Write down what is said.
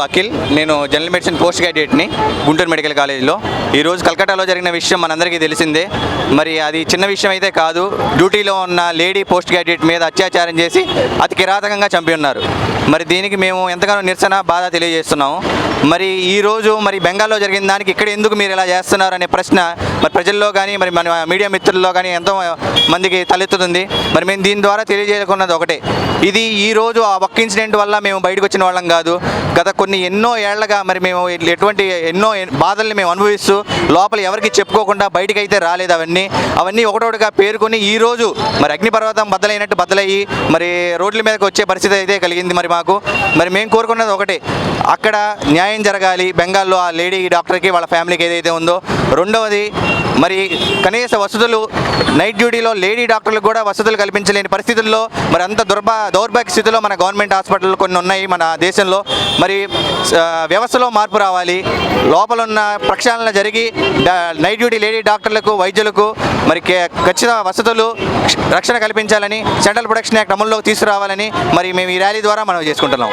అఖిల్, నేను general medicine post గ్రాడ్యుయేట్ని Guntur medical కాలేజీలో. ఈరోజు కలకట్టాలో జరిగిన విషయం మనందరికీ తెలిసిందే. మరి అది చిన్న విషయం అయితే కాదు. డ్యూటీలో ఉన్న లేడీ పోస్ట్ గ్రాడ్యుయేట్ మీద అత్యాచారం చేసి అతి కిరాతకంగా చంపి ఉన్నారు. మరి దీనికి మేము ఎంతగానో నిరసన బాధ తెలియజేస్తున్నాము. మరి ఈరోజు మరి బెంగాల్లో జరిగిన దానికి ఇక్కడ ఎందుకు మీరు ఇలా చేస్తున్నారు అనే ప్రశ్న మరి ప్రజల్లో కానీ మరి మన మీడియా మిత్రుల్లో కానీ ఎంతో మందికి తలెత్తుతుంది. మరి మేము దీని ద్వారా తెలియజేయకున్నది ఒకటే, ఇది ఈరోజు ఆ ఒక్క ఇన్సిడెంట్ వల్ల మేము బయటకు వచ్చిన వాళ్ళం కాదు. గత ఎన్నో ఏళ్లగా మరి మేము ఎటువంటి ఎన్నో బాధల్ని మేము అనుభవిస్తూ లోపల ఎవరికి చెప్పుకోకుండా బయటికి అయితే రాలేదు. అవన్నీ ఒకటొకటిగా పేరుకొని ఈరోజు మరి అగ్నిపర్వతం బద్దలైనట్టు బద్దలయ్యి మరి రోడ్ల మీదకి వచ్చే పరిస్థితి అయితే కలిగింది. మరి మేము కోరుకున్నది ఒకటే, అక్కడ న్యాయం జరగాలి బెంగాల్లో ఆ లేడీ డాక్టర్కి వాళ్ళ ఫ్యామిలీకి ఏదైతే ఉందో. రెండవది, మరి కనీస వసతులు నైట్ డ్యూటీలో లేడీ డాక్టర్లకు కూడా వసతులు కల్పించలేని పరిస్థితుల్లో మరి అంత దౌర్భాగ్య స్థితిలో మన గవర్నమెంట్ హాస్పిటల్ కొన్ని ఉన్నాయి మన దేశంలో. మరి వ్యవస్థలో మార్పు రావాలి. లోపల ఉన్న ప్రక్షాళన జరిగి నైట్ డ్యూటీ లేడీ డాక్టర్లకు వైద్యులకు మరి ఖచ్చిత వసతులు రక్షణ కల్పించాలని, సెంట్రల్ ప్రొటెక్షన్ యాక్ట్ అమల్లోకి తీసుకురావాలని మరి మేము ఈ ర్యాలీ ద్వారా మనం చేసుకుంటున్నాం.